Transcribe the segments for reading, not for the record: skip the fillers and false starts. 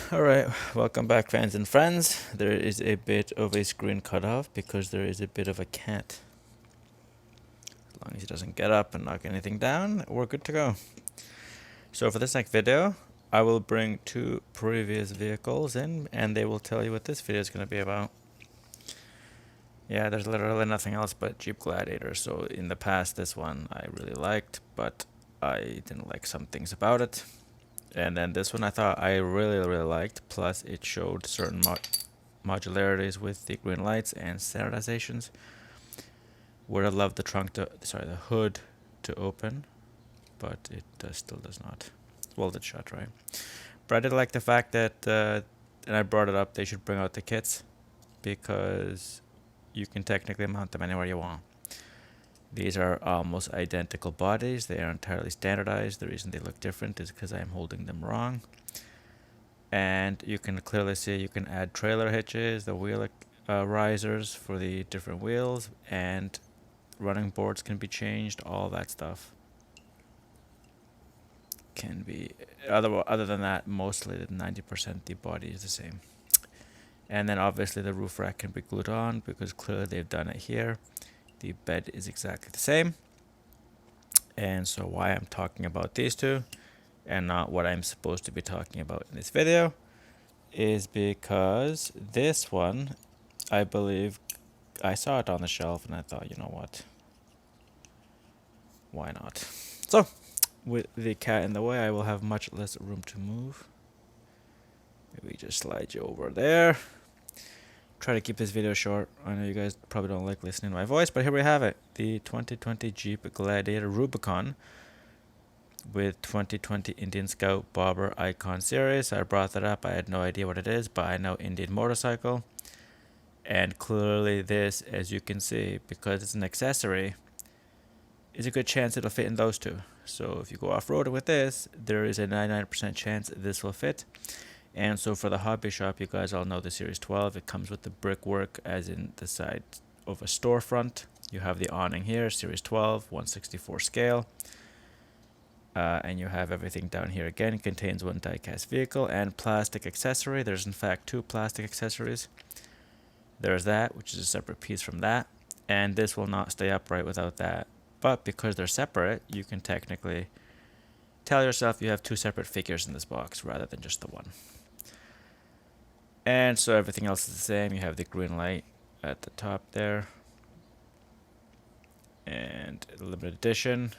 Alright, welcome back fans and friends. There is a bit of a screen cutoff because there is a bit of a cat. As long as he doesn't get up and knock anything down, we're good to go. So for this next video, I will bring two previous vehicles in and they will tell you what this video is going to be about. Yeah, there's literally nothing else but Jeep Gladiator. So in the past, this one I really liked, but I didn't like some things about it. And then this one I thought I really liked, plus it showed certain modularities with the green lights and standardizations. Would have loved the the hood to open, but it still does not. Well, it shut, right? But I did like the fact that, and I brought it up, they should bring out the kits because you can technically mount them anywhere you want. These are almost identical bodies. They are entirely standardized. The reason they look different is because I am holding them wrong. And you can clearly see you can add trailer hitches, the wheel risers for the different wheels, and running boards can be changed. All that stuff can be. Other than that, mostly 90% the body is the same. And then obviously the roof rack can be glued on because clearly they've done it here. The bed is exactly the same. And so why I'm talking about these two and not what I'm supposed to be talking about in this video is because this one, I believe, I saw it on the shelf and I thought, you know what, why not? So with the cat in the way, I will have much less room to move. Maybe just slide you over there. Try to keep this video short. I know you guys probably don't like listening to my voice, but here we have it. The 2020 Jeep Gladiator Rubicon with 2020 Indian Scout Bobber Icon Series. I brought that up. I had no idea what it is, but I know Indian motorcycle. And clearly this, as you can see, because it's an accessory, is a good chance it'll fit in those two. So if you go off-roading with this, there is a 99% chance this will fit. And so for the hobby shop, you guys all know the Series 12. It comes with the brickwork as in the side of a storefront. You have the awning here, Series 12, 1/64 scale. And you have everything down here again. It contains one die-cast vehicle and plastic accessory. There's in fact two plastic accessories. There's that, which is a separate piece from that. And this will not stay upright without that. But because they're separate, you can technically tell yourself you have two separate figures in this box rather than just the one. And so everything else is the same. You have the green light at the top there. And limited edition,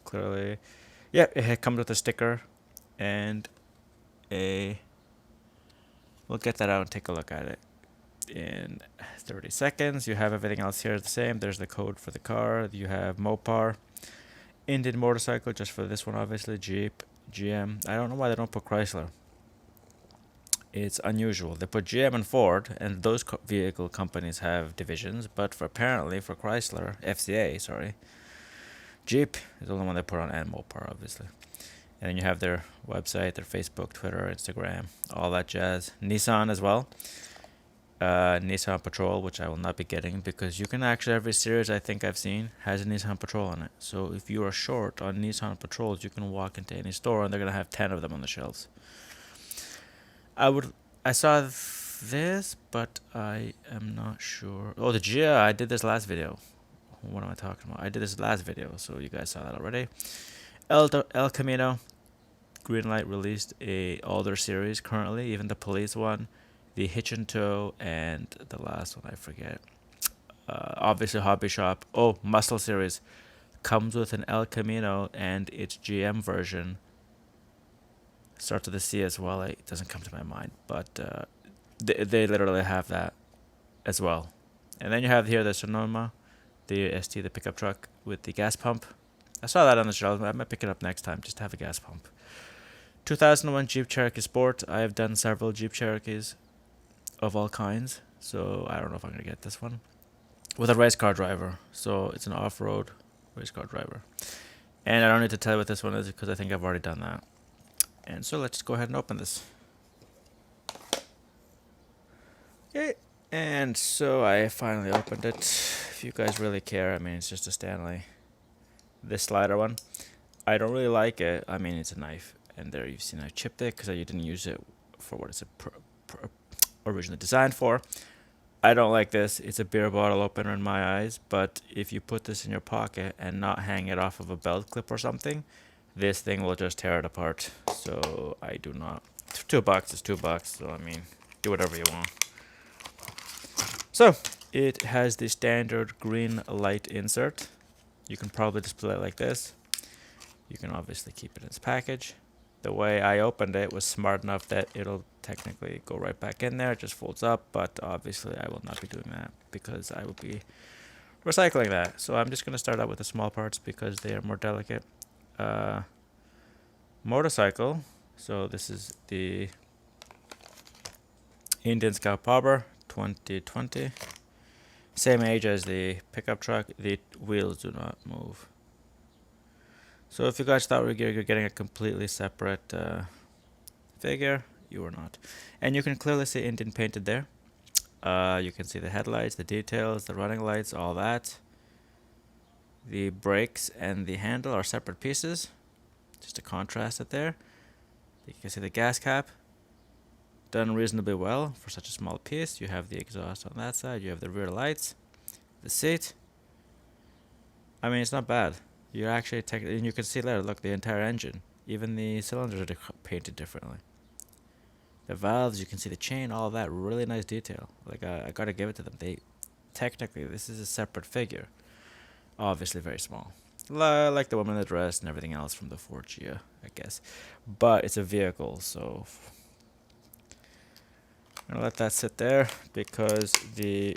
clearly. Yeah, it comes with a sticker and we'll get that out and take a look at it in 30 seconds. You have everything else here the same. There's the code for the car. You have Mopar, Indian motorcycle, just for this one obviously, Jeep, GM. I don't know why they don't put Chrysler. It's unusual. They put GM and Ford, and those vehicle companies have divisions, but apparently for Chrysler, FCA, sorry, Jeep is the only one they put on, and Mopar, obviously. And then you have their website, their Facebook, Twitter, Instagram, all that jazz. Nissan as well. Nissan Patrol, which I will not be getting because you can actually, every series I think I've seen has a Nissan Patrol on it. So if you are short on Nissan Patrols, you can walk into any store and they're going to have 10 of them on the shelves. I saw this, but I am not sure. Oh, the Gia, I did this last video. What am I talking about? I did this last video, so you guys saw that already. El Camino, Greenlight released all their series currently, even the police one, the Hitch and Tow, and the last one I forget. Obviously Hobby Shop. Oh, Muscle series comes with an El Camino and its GM version. Starts with a C as well. It doesn't come to my mind, but they literally have that as well. And then you have here the Sonoma, the ST, the pickup truck with the gas pump. I saw that on the shelf. I might pick it up next time just to have a gas pump. 2001 Jeep Cherokee Sport. I have done several Jeep Cherokees of all kinds, so I don't know if I'm going to get this one. With a race car driver, so it's an off-road race car driver. And I don't need to tell you what this one is because I think I've already done that. And so let's go ahead and open this. Okay, and so I finally opened it. If you guys really care, I mean, it's just a Stanley. This slider one, I don't really like it. I mean, it's a knife, and there you've seen I chipped it because I didn't use it for what it's originally designed for. I don't like this. It's a beer bottle opener in my eyes, but if you put this in your pocket and not hang it off of a belt clip or something, this thing will just tear it apart. So I do not. $2 is $2, so I mean, do whatever you want. So it has the standard Greenlight insert. You can probably display it like this. You can obviously keep it in its package. The way I opened it was smart enough that it'll technically go right back in there. It just folds up, but obviously I will not be doing that because I will be recycling that. So I'm just going to start out with the small parts because they are more delicate. Motorcycle. So this is the Indian Scout Popper 2020. Same age as the pickup truck. The wheels do not move. So if you guys thought you're getting a completely separate figure, you are not. And you can clearly see Indian painted there. You can see the headlights, the details, the running lights, all that. The brakes and the handle are separate pieces, just to contrast it there. You can see the gas cap, done reasonably well for such a small piece. You have the exhaust on that side, you have the rear lights, the seat. I mean, it's not bad. You actually and you can see there, look, the entire engine. Even the cylinders are painted differently. The valves, you can see the chain, all that, really nice detail. Like, I gotta give it to them. Technically, this is a separate figure. Obviously very small. Like the woman in the dress and everything else from the Ford Gia, I guess. But it's a vehicle, so I'm gonna let that sit there because there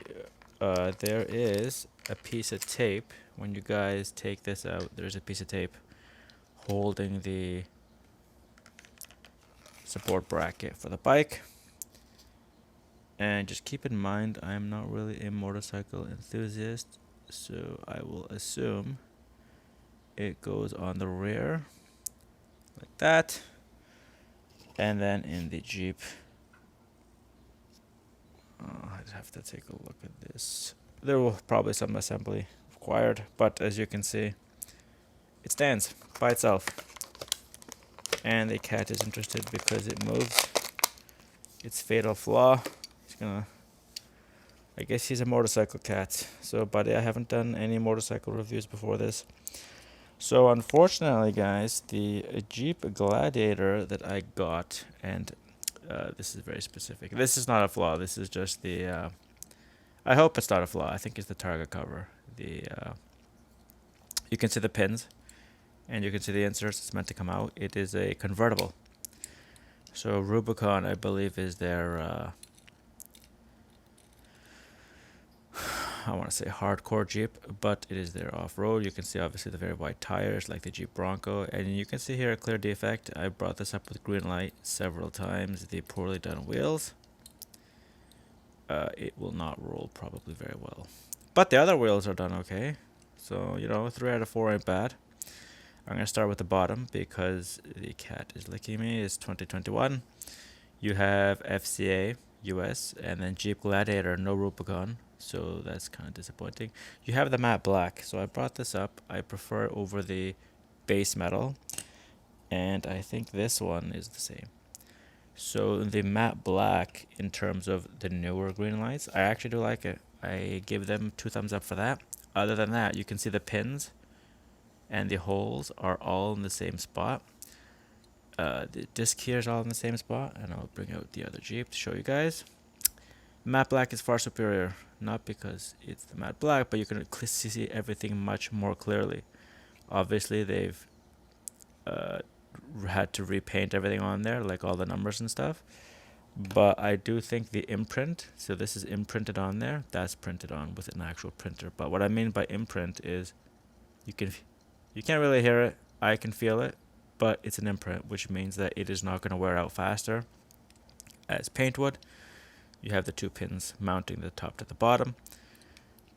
is a piece of tape. When you guys take this out, there's a piece of tape holding the support bracket for the bike. And just keep in mind, I am not really a motorcycle enthusiast, so I will assume it goes on the rear like that, and then in the Jeep, I'd have to take a look at this. There will probably some assembly required, but as you can see, it stands by itself. And the cat is interested because it moves. Its fatal flaw. I guess he's a motorcycle cat. So, but I haven't done any motorcycle reviews before this. So unfortunately, guys, the Jeep Gladiator that I got, and this is very specific. This is not a flaw. This is just the. I hope it's not a flaw. I think it's the target cover. You can see the pins, and you can see the inserts. It's meant to come out. It is a convertible. So Rubicon, I believe, is their. I want to say hardcore Jeep, but it is their off-road. You can see obviously the very wide tires like the Jeep Bronco, and you can see here a clear defect. I brought this up with Greenlight several times. The poorly done wheels. It will not roll probably very well, but the other wheels are done okay. So 3 out of 4 ain't bad. I'm gonna start with the bottom because the cat is licking me. It's 2021. You have FCA US and then Jeep Gladiator, no Rubicon. So that's kind of disappointing. You have the matte black. So I brought this up. I prefer it over the base metal. And I think this one is the same. So the matte black, in terms of the newer Greenlights, I actually do like it. I give them 2 thumbs up for that. Other than that, you can see the pins and the holes are all in the same spot. The disc here is all in the same spot. And I'll bring out the other Jeep to show you guys. Matte black is far superior, not because it's the matte black, but you can see everything much more clearly. Obviously, they've had to repaint everything on there, like all the numbers and stuff. But I do think the imprint, so this is imprinted on there, that's printed on with an actual printer. But what I mean by imprint is you can't really hear it, I can feel it, but it's an imprint, which means that it is not going to wear out faster as paint would. You have the 2 pins mounting the top to the bottom.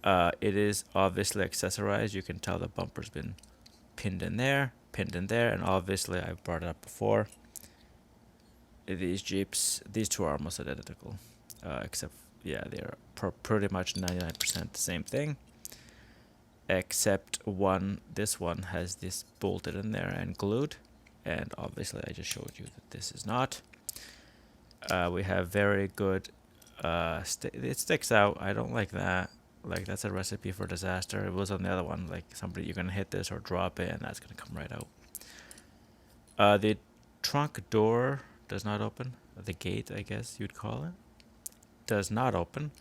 It is obviously accessorized. You can tell the bumper's been pinned in there, and obviously I've brought it up before. These Jeeps, these 2 are almost identical, except they're pretty much 99% the same thing. Except this one has this bolted in there and glued, and obviously I just showed you that this is not. We have very good, it sticks out. I don't like that. Like, that's a recipe for disaster. It was on the other one. Like, somebody, you're gonna hit this or drop it, and that's gonna come right out. The trunk door does not open. The gate, I guess you'd call it, does not open.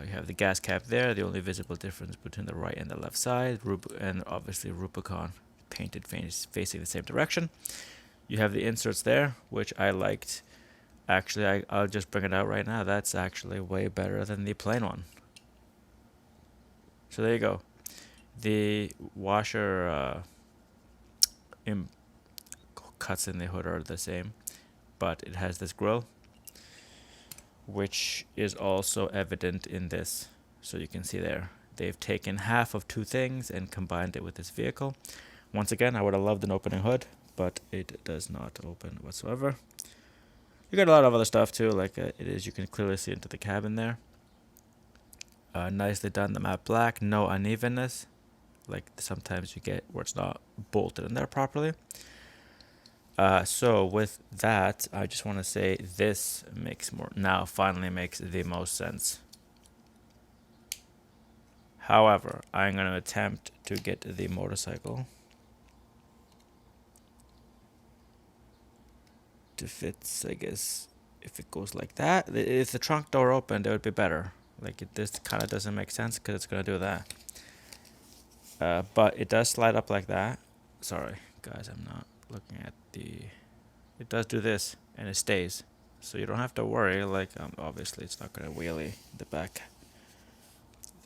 You have the gas cap there. The only visible difference between the right and the left side, and obviously Rubicon painted facing the same direction. You have the inserts there, which I liked. Actually, I'll just bring it out right now. That's actually way better than the plain one. So there you go. The washer cuts in the hood are the same, but it has this grill, which is also evident in this. So you can see there, they've taken half of two things and combined it with this vehicle. Once again, I would have loved an opening hood, but it does not open whatsoever. You got a lot of other stuff too, like you can clearly see into the cabin there. Nicely done, the matte black, no unevenness, like sometimes you get where it's not bolted in there properly. So with that, I just want to say this finally makes the most sense. However, I'm going to attempt to get the motorcycle to fit, I guess, if it goes like that. If the trunk door opened, it would be better. Like, this kind of doesn't make sense because it's going to do that. But it does slide up like that. Sorry, guys, I'm not looking at the... It does do this, and it stays. So you don't have to worry, like, obviously it's not going to wheelie the back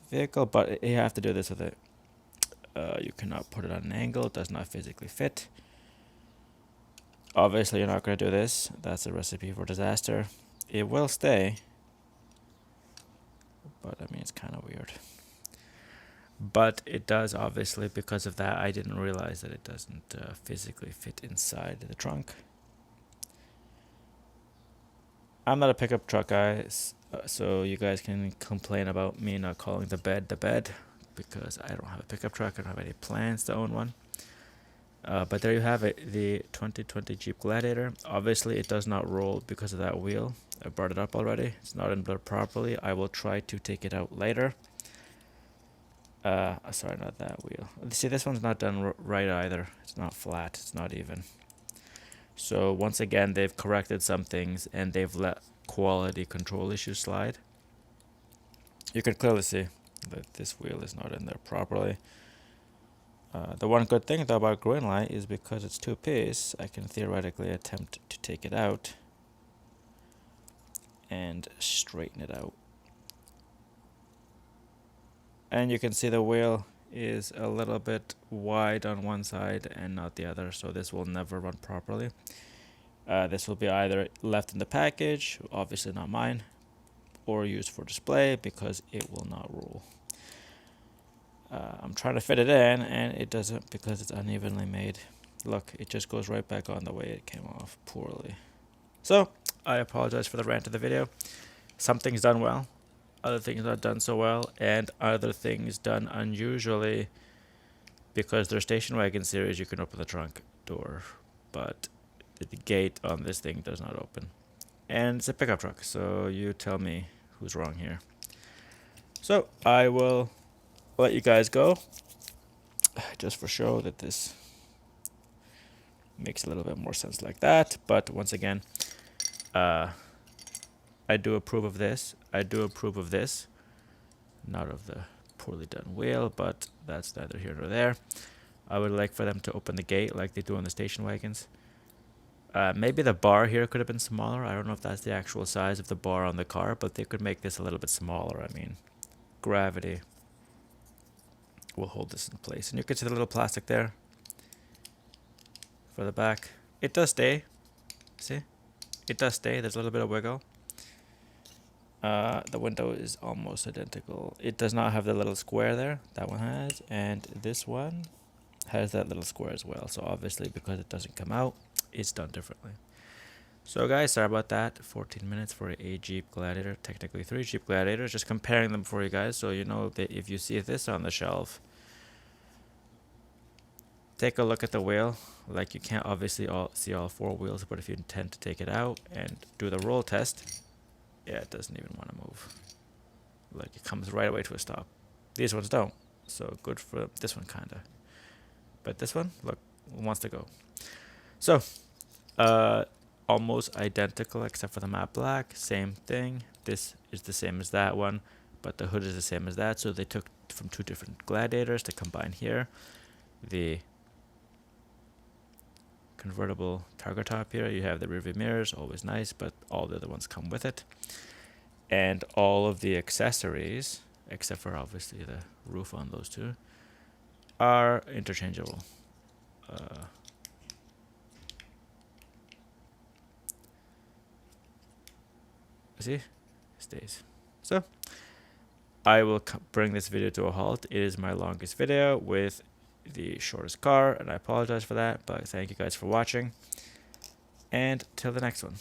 vehicle, but you have to do this with it. You cannot put it on an angle, it does not physically fit. Obviously you're not going to do this, that's a recipe for disaster. It will stay, but I mean, it's kind of weird. But it does, obviously, because of that. I didn't realize that it doesn't physically fit inside the trunk. I'm not a pickup truck guy, so you guys can complain about me not calling the bed, because I don't have a pickup truck. I don't have any plans to own one. But there you have it, the 2020 Jeep Gladiator. Obviously, it does not roll because of that wheel. I brought it up already. It's not in blood properly. I will try to take it out later. Sorry, not that wheel. See, this one's not done right either. It's not flat. It's not even. So once again, they've corrected some things and they've let quality control issues slide. You can clearly see that this wheel is not in there properly. The one good thing though about Greenlight is because it's two-piece, I can theoretically attempt to take it out and straighten it out. And you can see the wheel is a little bit wide on one side and not the other, so this will never run properly. This will be either left in the package, obviously not mine, or used for display because it will not roll. I'm trying to fit it in and it doesn't because it's unevenly made. Look, it just goes right back on the way it came off poorly. So I apologize for the rant of the video. Some things done well, other things not done so well, and other things done unusually. Because they're station wagon series, you can open the trunk door, but the gate on this thing does not open. And it's a pickup truck, so you tell me who's wrong here. So I will let you guys go, just for show that this makes a little bit more sense like that. But once again, I do approve of this. I do approve of this, not of the poorly done wheel, but that's neither here nor there. I would like for them to open the gate like they do on the station wagons. Maybe the bar here could have been smaller. I don't know if that's the actual size of the bar on the car, but they could make this a little bit smaller. I mean, gravity will hold this in place. And you can see the little plastic there for the back. It does stay. See? It does stay. There's a little bit of wiggle. The window is almost identical. It does not have the little square there. That one has. And this one has that little square as well. So obviously, because it doesn't come out, it's done differently. So guys, sorry about that. 14 minutes for a Jeep Gladiator. Technically 3 Jeep Gladiators. Just comparing them for you guys, so you know that if you see this on the shelf, take a look at the wheel. Like, you can't obviously see all 4 wheels, but if you intend to take it out and do the roll test, yeah, it doesn't even want to move. Like, it comes right away to a stop. These ones don't, so good for this one, kinda. But this one, look, wants to go. So, almost identical except for the matte black. Same thing. This is the same as that one, but the hood is the same as that. So they took from 2 different Gladiators to combine here. The convertible targa top here. You have the rear view mirrors, always nice, but all the other ones come with it. And all of the accessories, except for obviously the roof on those 2, are interchangeable. See? Stays. So, I will bring this video to a halt. It is my longest video with the shortest car, and I apologize for that, but thank you guys for watching, and till the next one.